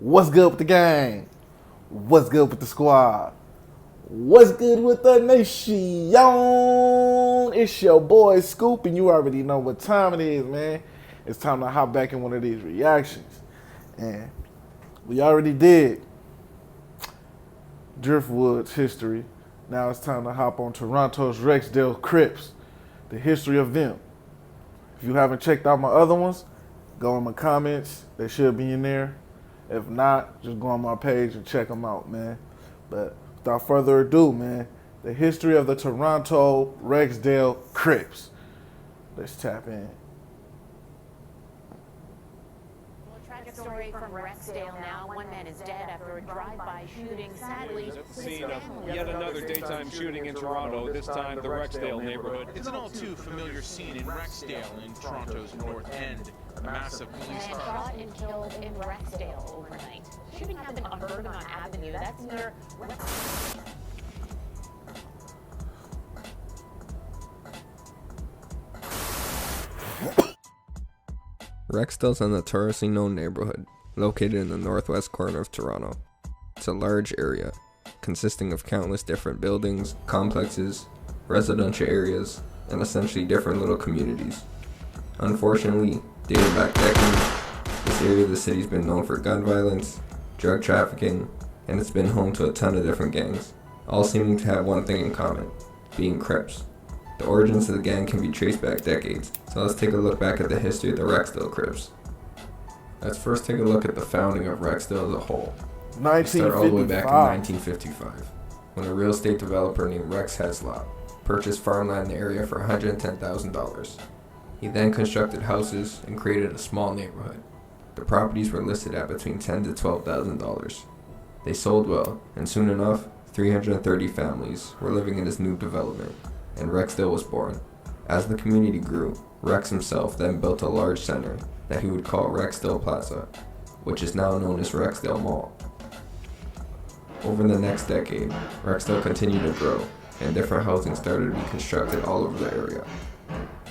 What's good with the gang? What's good with the squad? What's good with the nation? It's your boy Scoop, and you already know what time it is, man. It's time to hop back in one of these reactions. And we already did Driftwood's history. Now it's time to hop on Toronto's Rexdale Crips, the history of them. If you haven't checked out my other ones, go in my comments. They should be in there. If not, just go on my page and check them out, man. But without further ado, man, the history of the Toronto Rexdale Crips. Let's tap in. Tragic story from Rexdale now. One man is dead after a drive-by shooting. Sadly, Scene of yet another daytime shooting in Toronto, this time the Rexdale neighborhood. It's an all-too-familiar scene in Rexdale in Toronto's North End. A massive police man car. shot and killed in Rexdale overnight. Shooting happened on Bergamot Avenue. That's near. Rexdale's a notoriously known neighborhood, located in the northwest corner of Toronto. It's a large area, consisting of countless different buildings, complexes, residential areas, and essentially different little communities. Unfortunately, dating back decades, this area of the city's been known for gun violence, drug trafficking, and it's been home to a ton of different gangs, all seeming to have one thing in common, being Crips. The origins of the gang can be traced back decades, so let's take a look back at the history of the Rexdale Crips. Let's first take a look at the founding of Rexdale as a whole. We start all the way back in 1955, when a real estate developer named Rex Heslop purchased farmland in the area for $110,000. He then constructed houses and created a small neighborhood. The properties were listed at between $10,000 to $12,000. They sold well, and soon enough, 330 families were living in this new development, and Rexdale was born. As the community grew, Rex himself then built a large center that he would call Rexdale Plaza, which is now known as Rexdale Mall. Over the next decade, Rexdale continued to grow, and different housing started to be constructed all over the area.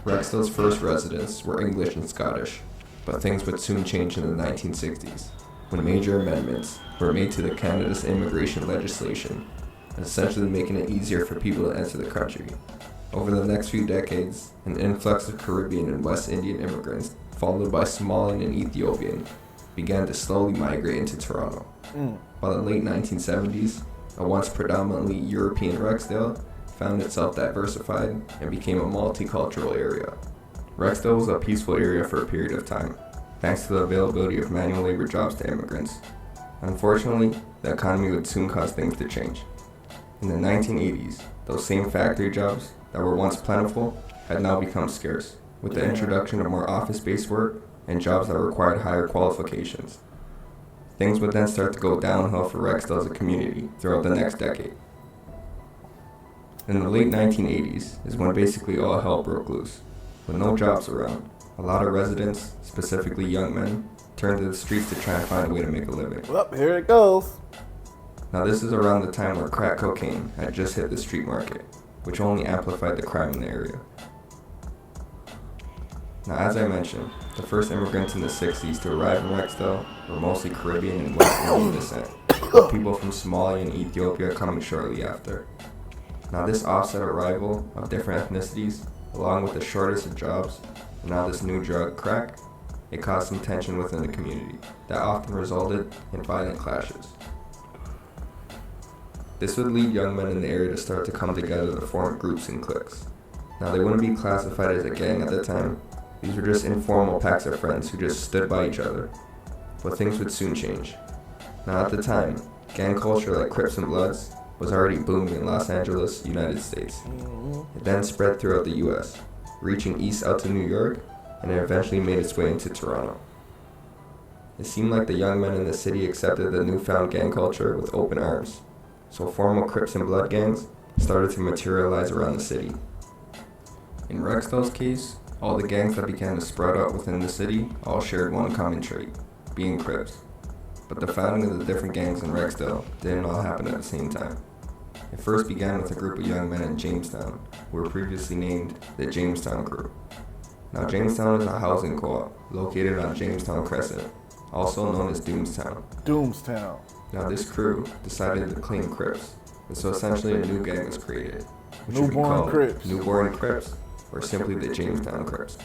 Rexdale's first residents were English and Scottish, but things would soon change in the 1960s, when major amendments were made to the Canada's immigration legislation, essentially making it easier for people to enter the country. Over the next few decades, an influx of Caribbean and West Indian immigrants, followed by Somalian and Ethiopian, began to slowly migrate into Toronto. By the late 1970s, a once predominantly European Rexdale found itself diversified and became a multicultural area. Rexdale was a peaceful area for a period of time, thanks to the availability of manual labor jobs to immigrants. Unfortunately, the economy would soon cause things to change. In the 1980s, those same factory jobs that were once plentiful had now become scarce, with the introduction of more office-based work and jobs that required higher qualifications. Things would then start to go downhill for Rexdale as a community throughout the next decade. In the late 1980s is when basically all hell broke loose. With no jobs around, a lot of residents, specifically young men, turned to the streets to try and find a way to make a living. Well, here it goes. Now this is around the time where crack cocaine had just hit the street market, which only amplified the crime in the area. Now as I mentioned, the first immigrants in the 60s to arrive in Rexdale were mostly Caribbean and West Indian descent, with people from Somalia and Ethiopia coming shortly after. Now this offset arrival of different ethnicities, along with the shortage of jobs, and now this new drug, crack, it caused some tension within the community that often resulted in violent clashes. This would lead young men in the area to start to come together to form groups and cliques. Now they wouldn't be classified as a gang at the time. These were just informal packs of friends who just stood by each other. But things would soon change. Now at the time, gang culture like Crips and Bloods was already booming in Los Angeles, United States. It then spread throughout the US, reaching east out to New York, and it eventually made its way into Toronto. It seemed like the young men in the city accepted the newfound gang culture with open arms, so formal Crips and Blood gangs started to materialize around the city. In Rexdale's case, all the gangs that began to spread out within the city all shared one common trait, being Crips. But the founding of the different gangs in Rexdale didn't all happen at the same time. It first began with a group of young men in Jamestown, who were previously named the Jamestown Crew. Now Jamestown is a housing co-op located on Jamestown Crescent, also known as Doomstown. Doomstown. Now this crew decided to claim Crips, and so essentially a new gang was created, which would be Newborn called Crips. Newborn Crips, or simply the Jamestown Crips.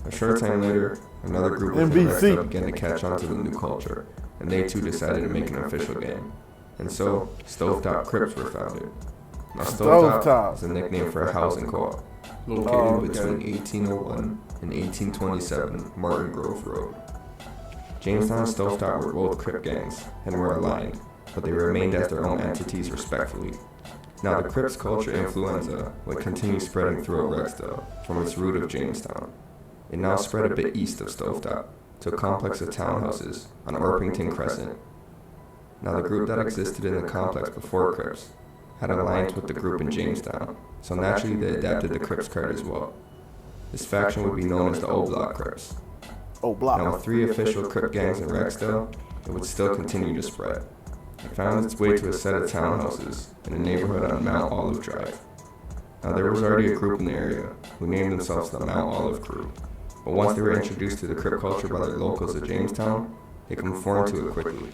A short time later, another group of NBC. Rexdale began to catch on to the new culture, and they too decided to make an official gang. And so, Stovetop Crips were founded. Now Stovetop is a nickname for a housing co-op, located between 1801 and 1827 Martin Grove Road. Jamestown and Stovetop were both Crip gangs, and were aligned, but they remained as their own entities respectfully. Now the Crips culture influenza would continue spreading throughout Rexdale from its root of Jamestown. It now spread a bit east of Stovetop, to a complex of townhouses on Orpington Crescent. Now the group that existed in the complex before Crips had an alliance with the group in Jamestown, so naturally they adapted the Crips card as well. This faction would be known as the O-Block Crips. Now with 3 official Crip gangs in Rexdale, it would still continue to spread. It found its way to a set of townhouses in a neighborhood on Mount Olive Drive. Now there was already a group in the area who named themselves the Mount Olive Crew, but once they were introduced to the Crip culture by the locals of Jamestown, they conformed to it quickly.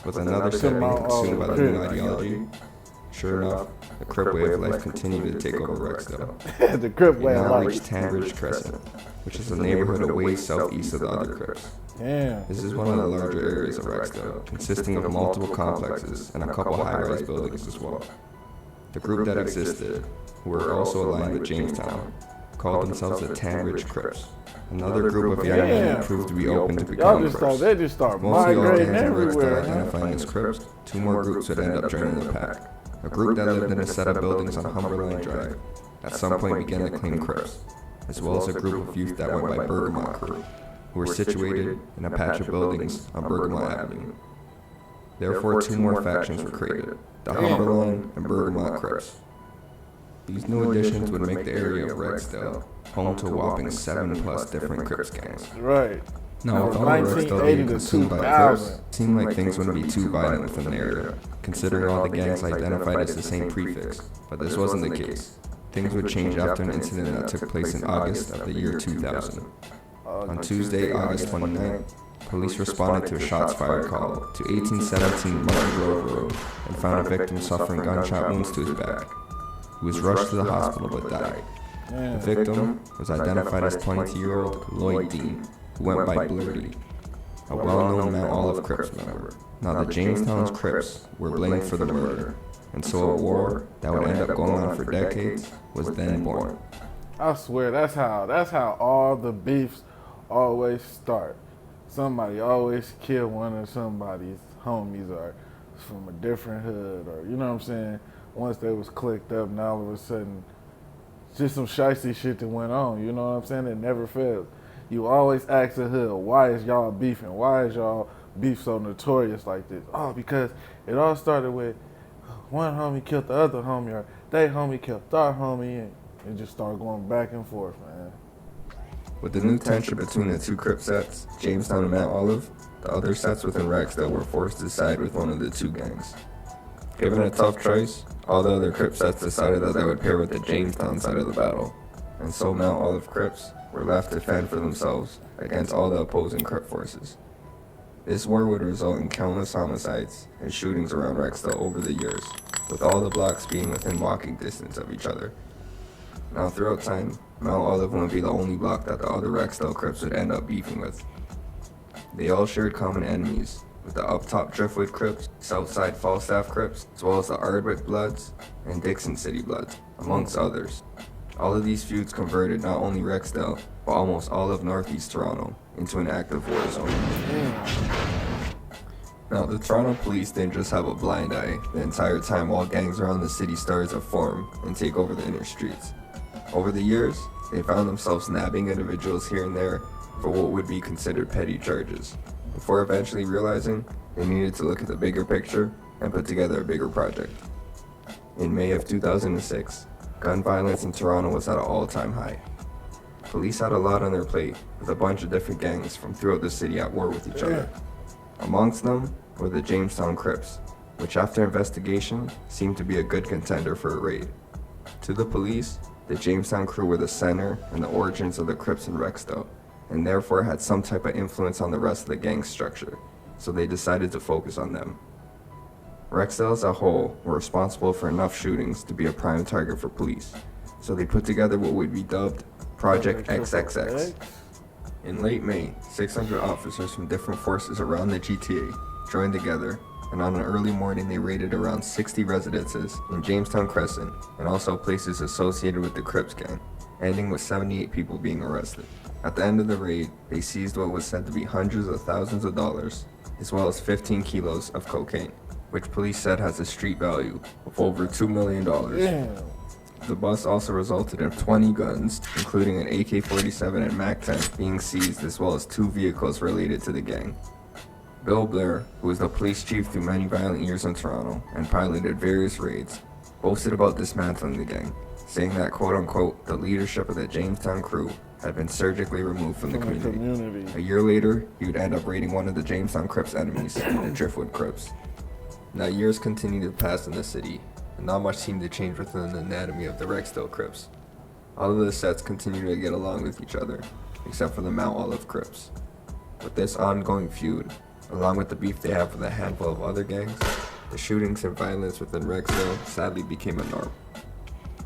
With another set being consumed by the new ideology, sure enough, the Crip way of life continued to take over Rexdale. The Crip way It of now life. reached Tanbridge Crescent, which is a neighborhood away southeast of the other Crips. Damn. This is one of the larger areas of Rexdale, consisting of multiple complexes and a couple high-rise buildings as well. The group that existed, who were also aligned with Jamestown, called themselves the Tanbridge Crips. Another group of young men proved to be open to becoming Crips. They just start Mostly all migrating gangs in everywhere. Rexdale identifying as Crips, 2 more groups would end up joining the pack. A group that lived in a set of buildings on Humberland Drive at some point began to claim Crips, as well as a group of youth that went by Bergamot Crew, who were situated in a patch of buildings on Bergamot Avenue. Therefore, 2 more factions were created, the Humberland and Bergamot Crips. These new additions would make the area of Rexdale home to a whopping 7+ different Crips gangs. Right. Now, with From all of Rexdale 1980 being to consumed by 2000. Crips, it seemed like things wouldn't be too violent within the area, considering all the gangs identified as the same prefix, but this wasn't the case. Things would change after an incident that took place in August of the year 2000. On Tuesday, August 29th, police responded to a shots fired call to 1817 Martin Grove Road and found a victim suffering gunshot wounds to his back. He was rushed to the hospital but died. The victim was identified as 22-year-old Lloyd Dean, who went by Blurty, a well-known Mount Olive Crips member. Now the Jamestown's Crips were blamed for the murder, and so a war that would end up going on for decades was then born. I swear, that's how all the beefs always start. Somebody always kill one of somebody's homies or from a different hood, or you know what I'm saying? Once they was clicked up, now all of a sudden, just some shicey shit that went on, you know what I'm saying? It never fails. You always ask the hood, why is y'all beefing? Why is y'all beef so notorious like this? Oh, because it all started with one homie killed the other homie, or they homie killed our homie, and it just started going back and forth, man. With the new tension between the 2 Crip sets, Jamestown and Mount Olive, the other sets within Rexdale were forced to side with one of the 2 gangs. Given a tough choice, all the other Crip sets decided that they would pair with the Jamestown side of the battle, and so Mount Olive Crips were left to fend for themselves against all the opposing Crip forces. This war would result in countless homicides and shootings around Rexdale over the years, with all the blocks being within walking distance of each other. Now throughout time, Mount Olive wouldn't be the only block that the other Rexdale Crips would end up beefing with. They all shared common enemies, with the up top Driftwood Crips, Southside Falstaff Crips, as well as the Ardwick Bloods and Dixon City Bloods, amongst others. All of these feuds converted not only Rexdale, but almost all of Northeast Toronto into an active war zone. Now, the Toronto police didn't just have a blind eye the entire time while gangs around the city started to form and take over the inner streets. Over the years, they found themselves nabbing individuals here and there for what would be considered petty charges, before eventually realizing they needed to look at the bigger picture and put together a bigger project. In May of 2006, gun violence in Toronto was at an all-time high. Police had a lot on their plate, with a bunch of different gangs from throughout the city at war with each other. Amongst them were the Jamestown Crips, which after investigation seemed to be a good contender for a raid. To the police, the Jamestown crew were the center and the origins of the Crips in Rexdale, and therefore had some type of influence on the rest of the gang structure, so they decided to focus on them. Rexdale as a whole were responsible for enough shootings to be a prime target for police, so they put together what would be dubbed Project XXX. In late May, 600 officers from different forces around the GTA joined together, and on an early morning they raided around 60 residences in Jamestown Crescent and also places associated with the Crips gang, ending with 78 people being arrested. At the end of the raid, they seized what was said to be hundreds of thousands of dollars, as well as 15 kilos of cocaine, which police said has a street value of over $2 million. Damn. The bust also resulted in 20 guns, including an AK-47 and MAC-10 being seized, as well as 2 vehicles related to the gang. Bill Blair, who was the police chief through many violent years in Toronto and piloted various raids, boasted about dismantling the gang, saying that quote-unquote, the leadership of the Jamestown crew had been surgically removed from the community. A year later, he would end up raiding one of the Jamestown Crips enemies, the Driftwood Crips. Now years continued to pass in the city, and not much seemed to change within the anatomy of the Rexdale Crips. All of the sets continued to get along with each other, except for the Mount Olive Crips. With this ongoing feud, along with the beef they have with a handful of other gangs, the shootings and violence within Rexdale sadly became a norm.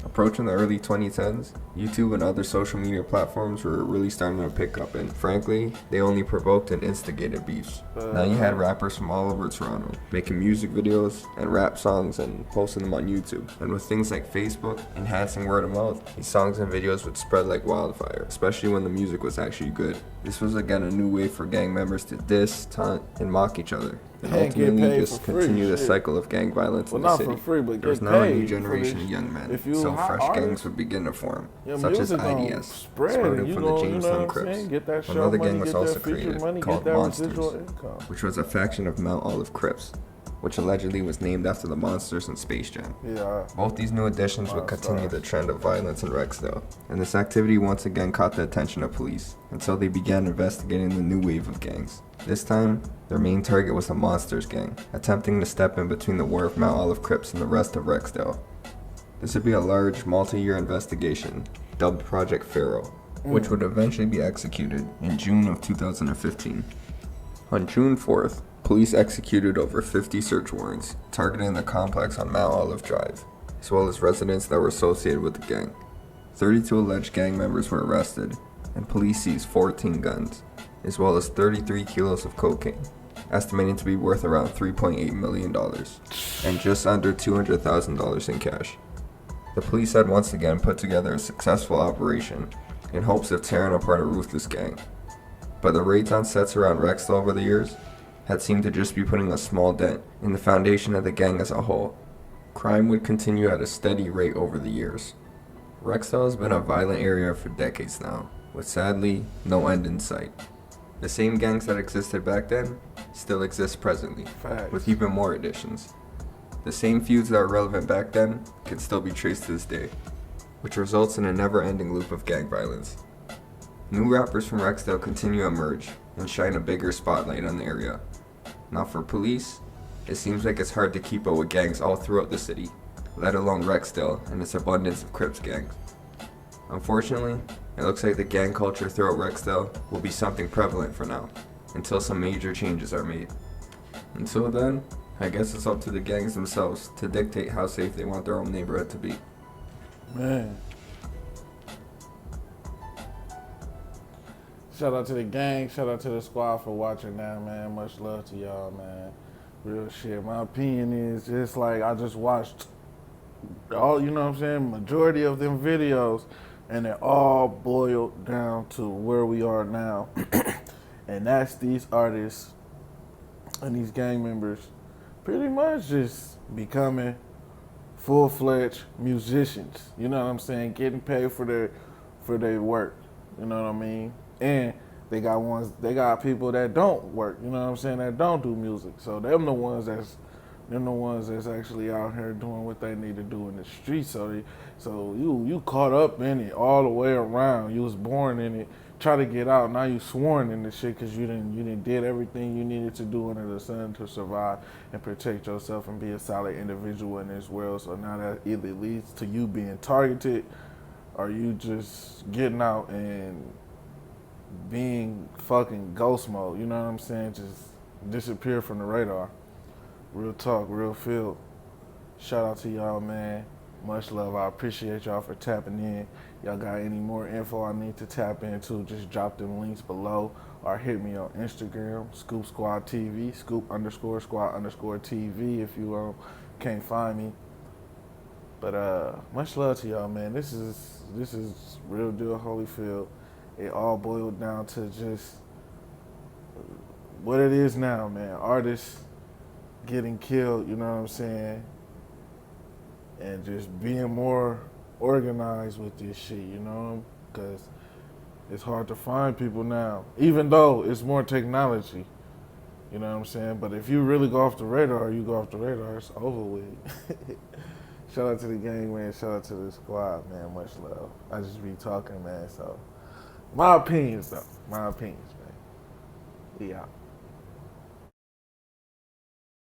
Approaching the early 2010s, YouTube and other social media platforms were really starting to pick up, and frankly, they only provoked and instigated beefs. Now you had rappers from all over Toronto making music videos and rap songs and posting them on YouTube. And with things like Facebook enhancing word of mouth, these songs and videos would spread like wildfire, especially when the music was actually good. This was again a new way for gang members to diss, taunt, and mock each other, and ultimately just continue the cycle of gang violence in the city. There was now a new generation of young men, so fresh gangs would begin to form, such as IDS, sprouted from the Jamestown Crips. Another gang was also created, called Monsters, which was a faction of Mount Olive Crips, which allegedly was named after the monsters in Space Jam. Both these new additions would continue the trend of violence in Rexdale, and this activity once again caught the attention of police, until they began investigating the new wave of gangs. This time, their main target was the Monsters gang, attempting to step in between the war of Mount Olive Crips and the rest of Rexdale. This would be a large, multi-year investigation, dubbed Project Pharaoh, which would eventually be executed in June of 2015. On June 4th, police executed over 50 search warrants targeting the complex on Mount Olive Drive, as well as residents that were associated with the gang. 32 alleged gang members were arrested, and police seized 14 guns, as well as 33 kilos of cocaine, estimated to be worth around $3.8 million, and just under $200,000 in cash. The police had once again put together a successful operation in hopes of tearing apart a ruthless gang, but the raids on sets around Rexdale over the years had seemed to just be putting a small dent in the foundation of the gang as a whole. Crime would continue at a steady rate over the years. Rexdale has been a violent area for decades now, with sadly no end in sight. The same gangs that existed back then still exist presently, with even more additions. The same feuds that were relevant back then can still be traced to this day, which results in a never-ending loop of gang violence. New rappers from Rexdale continue to emerge and shine a bigger spotlight on the area. Now for police, it seems like it's hard to keep up with gangs all throughout the city, let alone Rexdale and its abundance of Crips gangs. Unfortunately, it looks like the gang culture throughout Rexdale will be something prevalent for now, until some major changes are made. Until then, I guess it's up to the gangs themselves to dictate how safe they want their own neighborhood to be. Man. Shout out to the gang, shout out to the squad for watching that, man. Much love to y'all, man. Real shit. My opinion is just like I just watched all, you know what I'm saying, majority of them videos, and it all boiled down to where we are now. And that's these artists and these gang members pretty much just becoming full-fledged musicians. You know what I'm saying? Getting paid for their work. You know what I mean? And they got people that don't work, you know what I'm saying, that don't do music. So them the ones that's actually out here doing what they need to do in the streets. So you caught up in it all the way around. You was born in it. Try to get out. Now you sworn in the shit because you didn't did everything you needed to do under the sun to survive and protect yourself and be a solid individual in this world. So now that either leads to you being targeted or you just getting out and being fucking ghost mode, you know what I'm saying? Just disappear from the radar. Real talk, real feel. Shout out to y'all, man. Much love. I appreciate y'all for tapping in. Y'all got any more info I need to tap into, just drop them links below or hit me on Instagram, Scoop Squad TV, Scoop_Squad_TV if you can't find me. But much love to y'all, man. This is real deal Holyfield. It all boiled down to just what it is now, man. Artists getting killed, you know what I'm saying? And just being more organized with this shit, you know? Because it's hard to find people now, even though it's more technology, you know what I'm saying? But if you really go off the radar, you go off the radar, it's over with. Shout out to the gang, man. Shout out to the squad, man. Much love. I just be talking, man. So, my opinions, though. My opinions, man. We out.